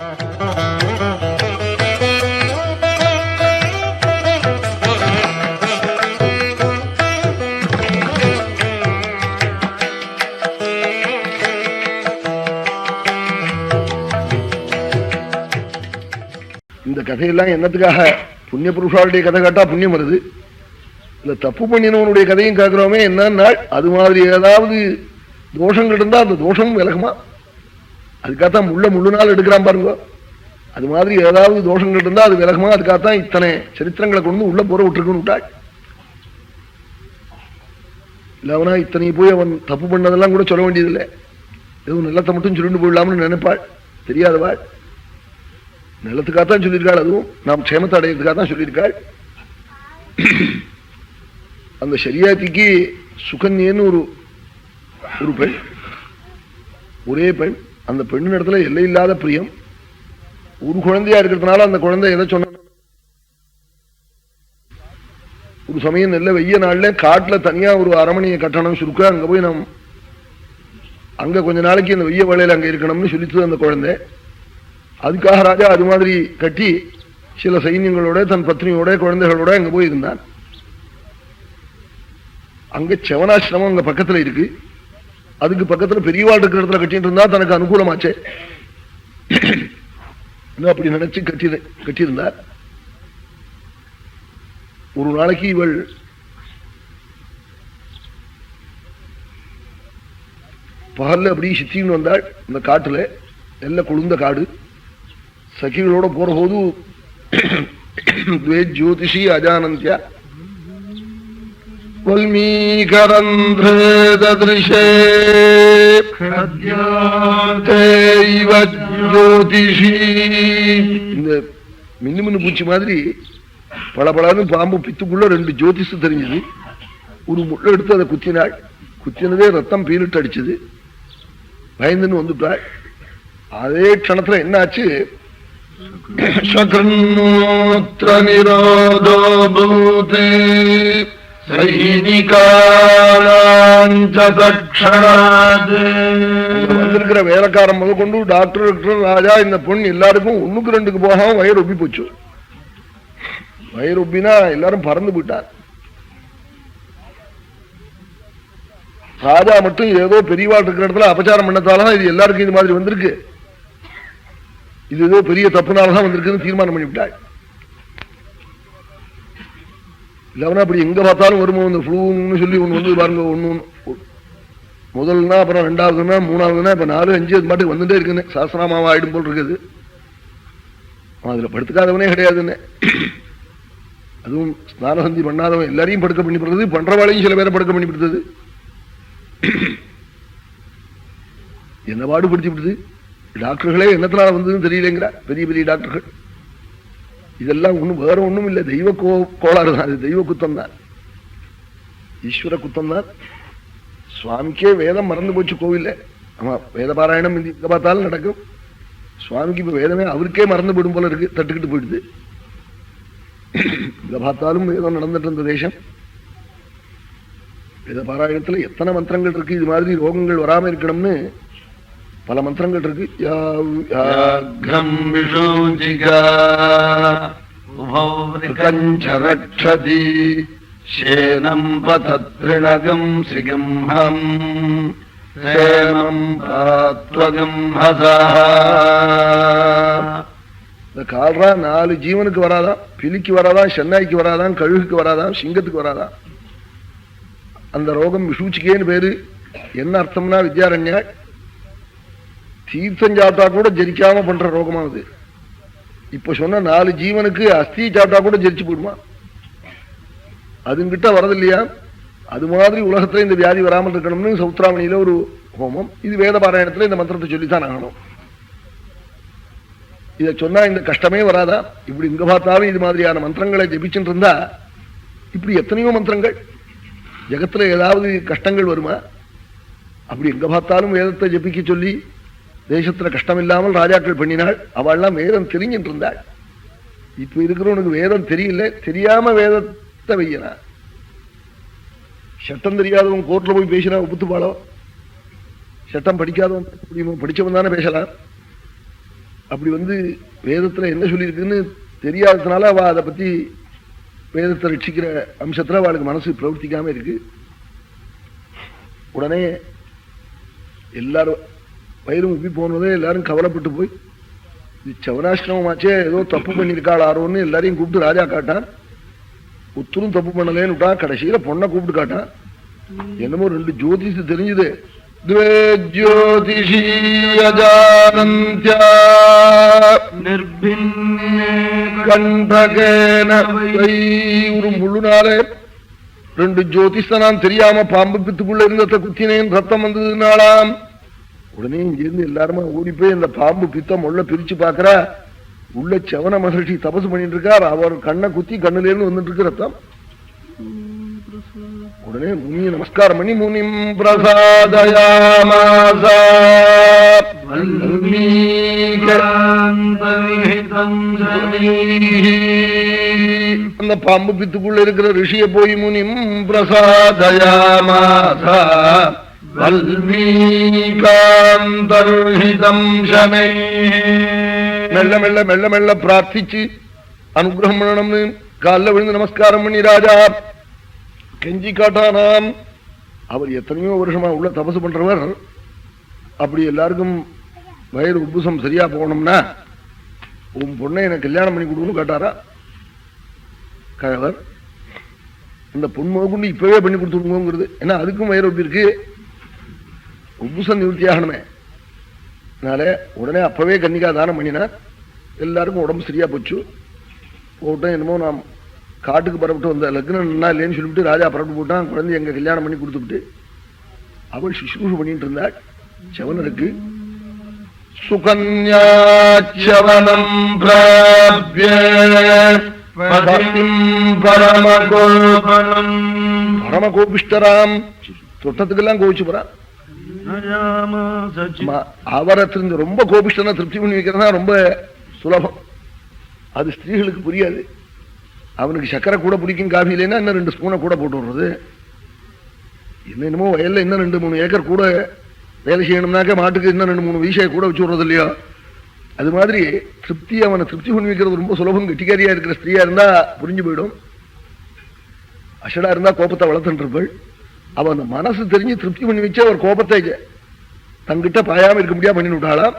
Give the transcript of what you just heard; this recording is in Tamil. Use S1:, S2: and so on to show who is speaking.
S1: இந்த கதையெல்லாம் என்னத்துக்காக? புண்ணிய புருஷாளுடைய கதை கேட்டா புண்ணியம் வருது, இல்ல தப்பு பண்ணினவனுடைய கதையும் கேட்கிறோமே என்னன்னா, அது மாதிரி ஏதாவது தோஷங்கள் இருந்தா அந்த தோஷமும் விலகுமா? அதுக்காகத்தான் முள்ளு நாள் எடுக்கிறான் பாருங்க. அது மாதிரி ஏதாவது தோஷங்கள் இருந்தா அது விலகுமா? அதுக்காகத்தான் இத்தனை சரித்திரங்களை கொண்டு உள்ள போற விட்டுருக்குன்னு விட்டாள். இல்லவனா இத்தனை போய் அவன் தப்பு பண்ணதெல்லாம் கூட சொல்ல வேண்டியதில்லை, எதுவும் நிலத்தை மட்டும் சொல்லிட்டு போயிடலாம்னு நினைப்பாள். தெரியாதவாள் நிலத்துக்காகத்தான் சொல்லியிருக்காள், அதுவும் நாம் க்ஷேமத்தை அடையிறதுக்காக தான் சொல்லியிருக்காள். அந்த ஷரியாத்திக்கு சுகன்யன்னு ஒரு பெண், ஒரே பெண். அந்த பெண்ணின் இடத்துல எல்லை இல்லாத பிரியம். ஒரு குழந்தையா இருக்கிறதுனால அந்த குழந்தை எதை சொன்ன, ஒரு சமயம் நல்ல வெய்ய நாள்ல காட்டுல தனியா ஒரு அரமனையை கட்டணம் சுருக்க, அங்க போய் நாம் அங்க கொஞ்ச நாளைக்கு அந்த வெய்ய வேளையில அங்க இருக்கணும்னு சொல்லிட்டு அந்த குழந்தை. அதுக்காக ராஜா அது மாதிரி கட்டி சில சைன்யங்களோட தன் பத்னியோட குழந்தைகளோட அங்க போய் இருந்தான். அங்க செவனாசிரமம் அங்க பக்கத்துல இருக்கு. அதுக்கு பக்கத்துல பெரியவாள் இருக்கிற இடத்துல கட்டிட்டு இருந்தா தனக்கு அனுகூலமாச்சே அப்படி நினைச்சு கட்டியிருந்தார். ஒரு நாளைக்கு இவள் பகல்ல அப்படி சித்தின்னு வந்தாள். இந்த காட்டுல எல்லாம் கொழுந்த காடு. சகிகளோட போற போது ஜோதிஷி அஜானந்தியா இந்த மின்னு பூச்சி மாதிரி பளபளன்னு பாம்பு பித்துக்குள்ள 2 ஜோதிஷு தெரிஞ்சது. ஒரு முள்ள எடுத்து அதை குத்தினாள். குத்தினதே ரத்தம் பீலிட்டு அடிச்சது. பயந்துன்னு வந்துட்டாள். அதே க்ஷணத்துல என்ன ஆச்சு? வந்திருக்கிற வேலைக்காரன் முதல் கொண்டு டாக்டர் ராஜா இந்த பொண்ணு எல்லாருக்கும் 1க்கு 2க்கு போகாம வயிறு ஒப்பி போச்சு. வயிறு ஒப்பினா எல்லாரும் பறந்து போயிட்டார். ராஜா மட்டும் ஏதோ பெரியவாள் இருக்கிற இடத்துல அபச்சாரம் பண்ணத்தாலதான் இது எல்லாருக்கும் இது மாதிரி வந்திருக்கு, இது ஏதோ பெரிய தப்புனாலதான் வந்திருக்குன்னு தீர்மானம் பண்ணிவிட்டாள். இல்லவனா அப்படி எங்க பார்த்தாலும் வருமோ இந்த ஃப்ளூன்னு சொல்லி ஒண்ணு வந்து பாருங்க. ஒண்ணு முதல்னா அப்புறம் 2வதுன்னா 3வதுன்னா இப்ப 4, 5 அது பாட்டுக்கு வந்துட்டே இருக்குன்னு சாஸ்திரமாவா ஆயிடும் போல் இருக்குது. அதுல படுத்துக்காதவனே கிடையாதுன்னு. அதுவும் ஸ்நானசந்தி பண்ணாதவன் எல்லாரையும் படுக்க பண்ணிவிடுறது, பண்றவாளையும் சில பேரை படுக்க பண்ணிவிடுறது. என்ன பாடுபடுத்தி விடுது. டாக்டர்களே என்னத்தினால வந்ததுன்னு தெரியலங்கிறா பெரிய பெரிய டாக்டர்கள். இதெல்லாம் ஒண்ணும் வேற ஒண்ணும் இல்லை, தெய்வ கோளாறு தான். அது தெய்வ குத்தம் தான், ஈஸ்வர குத்தம் தான். சுவாமிக்கே வேதம் மறந்து போச்சு கோவில்ல. ஆமா, வேத பாராயணம் எங்க பார்த்தாலும் நடக்கும். சுவாமிக்கு இப்ப வேதமே அவருக்கே மறந்து போயிடும் போல இருக்கு, தட்டுக்கிட்டு போயிடுது. இங்க பார்த்தாலும் வேதம் நடந்துட்டு இருந்த தேசம். வேத பாராயணத்துல எத்தனை மந்திரங்கள் இருக்கு. இது மாதிரி ரோகங்கள் வராம இருக்கணும்னு பல மந்திரங்கள் இருக்கு. இந்த கால்ரா 4 ஜீவனுக்கு வராதான், பிலிக்கு வராதான், சென்னாய்க்கு வராதான், கழுகுக்கு வராதான், சிங்கத்துக்கு வராதான். அந்த ரோகம் விஷூச்சிக்கேன்னு பேரு. என்ன அர்த்தம்னா வித்யாரண்யா, தீர்த்தம் சாப்பிட்டா கூட ஜெரிக்காம பண்ற ரோகமாகுது. இப்ப சொன்ன 4 ஜீவனுக்கு அஸ்தி சாப்பிட்டா கூட ஜெரிச்சு போயிடுமா, அதுங்கிட்ட வரதில்லையா? அது மாதிரி உலகத்துல இந்த வியாதி வராமல் இருக்கணும்னு சௌத்ராமணியில ஒரு ஹோமம். இது வேத பாராயணத்துல இந்த மந்திரத்தை சொல்லித்தான் ஆகணும். இதை சொன்னா இந்த கஷ்டமே வராதா? இப்படி இங்க பார்த்தாலும் இது மாதிரியான மந்திரங்களை ஜபிச்சுட்டு இருந்தா இப்படி எத்தனையோ மந்திரங்கள். ஜகத்துல ஏதாவது கஷ்டங்கள் வருமா? அப்படி எங்க பார்த்தாலும் வேதத்தை ஜபிக்க சொல்லி தேசத்துல கஷ்டம் இல்லாமல் ராஜாக்கள் பண்ணினாள். அவள்லாம் வேதம் தெரிஞ்சிட்டு இருந்தாள். இப்ப இருக்கிறவனுக்கு வேதம் தெரியல, தெரியாம வேதத்தை வையனா. சட்டம் தெரியாதவன் கோர்ட்ல போய் பேசினா ஒப்புத்துப்பாளோ? சட்டம் படிக்காதவன் படிச்சவன் தானே பேசலாம். அப்படி வேதத்துல என்ன சொல்லியிருக்குன்னு தெரியாததுனால அவ அதை பத்தி வேதத்தை ரட்சிக்கிற அம்சத்துல அவளுக்கு மனசு பிரவர்த்திக்காம இருக்கு. உடனே எல்லாரும் வயிறும் உப்பி போனதே எல்லாரும் கவலைப்பட்டு போய் இது சவனாசிரமமாச்சே ஏதோ தப்பு பண்ணிருக்காள் ஆரோன்னு எல்லாரையும் கூப்பிட்டு ராஜா காட்டான். உத்தரும் தப்பு பண்ணலேன்னு விட்டா கடைசியில பொண்ணை கூப்பிட்டு காட்டான். என்னமோ 2 ஜோதிஷு தெரிஞ்சுது. ஒரு முள்ளுனாலே 2 ஜோதிஷனான் தெரியாம பாம்பு பித்துக்குள்ள இருந்த குத்தினேன் ரத்தம் வந்ததுனாலாம். உடனே இங்கிருந்து எல்லாருமா ஓடி போய் அந்த பாம்பு பித்தம் உள்ள பிரிச்சு பாக்குறா. உள்ள செவன மகர்ஷி தபசு பண்ணிட்டு இருக்கார். அவர் கண்ணை குத்தி கண்ணுல இருந்து வந்துட்டு இருக்கு ரத்தம். உடனே முனிய நமஸ்காரம் பண்ணி முனிம் பிரசாதயாமாசா அந்த பாம்பு பித்துக்குள்ள இருக்கிற ரிஷிய போய் முனிம் பிரசாதயாமாசா வல்மீகாந்தர்ஹிதம் ஷமே மெல்ல மெல்ல மெல்ல மெல்ல பிரார்த்திச்சு அனுகிரகம் பண்ணணும்னு காலில் விழுந்து நமஸ்காரம் பண்ணி ராஜா கெஞ்சி காட்டானாம். அவர் எத்தனையோ வருஷமா உள்ள தபசு பண்றவர். அப்படி எல்லாருக்கும் வயிறு உப்புசம் சரியா போகணும்னா உன் பொண்ணை எனக்கு கல்யாணம் பண்ணி கொடுக்கணும் காட்டாரா கழவர். இந்த பொண்ணு கொண்டு இப்பவே பண்ணி கொடுத்துருங்கிறது. ஏன்னா அதுக்கும் வயிறு உப்பு இருக்கு, உப்புசம் நிவர்த்தி ஆகணுமே. அதனால உடனே அப்பவே கன்னிகா தானம் பண்ணினார். எல்லாருக்கும் உடம்பு சரியா போச்சு. போட்டோம் என்னமோ நாம் காட்டுக்கு பரப்பிட்டு வந்த லக்னம் இல்லைன்னு சொல்லிவிட்டு ராஜா பரப்பிட்டு போட்டான். குழந்தை எங்க கல்யாணம் பண்ணி கொடுத்துட்டு அவள் சுஷ்ரூஷு பண்ணிட்டு இருந்தாள் செவனருக்கு. சுகன்யாச்சவனம் பரம கோபிஷ்டராம். தொட்டத்துக்கெல்லாம் கோவிச்சு போறான். அவரை ரொம்ப கோபிஷ்டனா திருப்தி பண்ணி வைக்கிறதா ரொம்ப சுலபம். அது ஸ்திரீகளுக்கு புரியாது. அவனுக்கு சக்கரை கூட பிடிக்கும் காஃபிலேன்னா இன்னும் 2 ஸ்பூனை கூட போட்டு விடுறது. என்னமோ வயல்ல இன்னும் 2-3 ஏக்கர் கூட வேலை செய்யணும்னாக்க மாட்டுக்கு இன்னும் 2-3 வீசையை கூட வச்சு விடுறது இல்லையோ. அது மாதிரி திருப்தி அவனை திருப்தி பண்ணி வைக்கிறது ரொம்ப சுலபம். கெட்டிக்காரியா இருக்கிற ஸ்திரீயா இருந்தா புரிஞ்சு போயிடும். அஷடா இருந்தா கோபத்தை வளர்த்துட்டு இருப்பாள். அவன் அந்த மனசு தெரிஞ்சு திருப்தி பண்ணி வச்சு அவர் கோபத்தை தங்கிட்ட பாயாம இருக்க முடியாது பண்ணி விட்டாளாம்.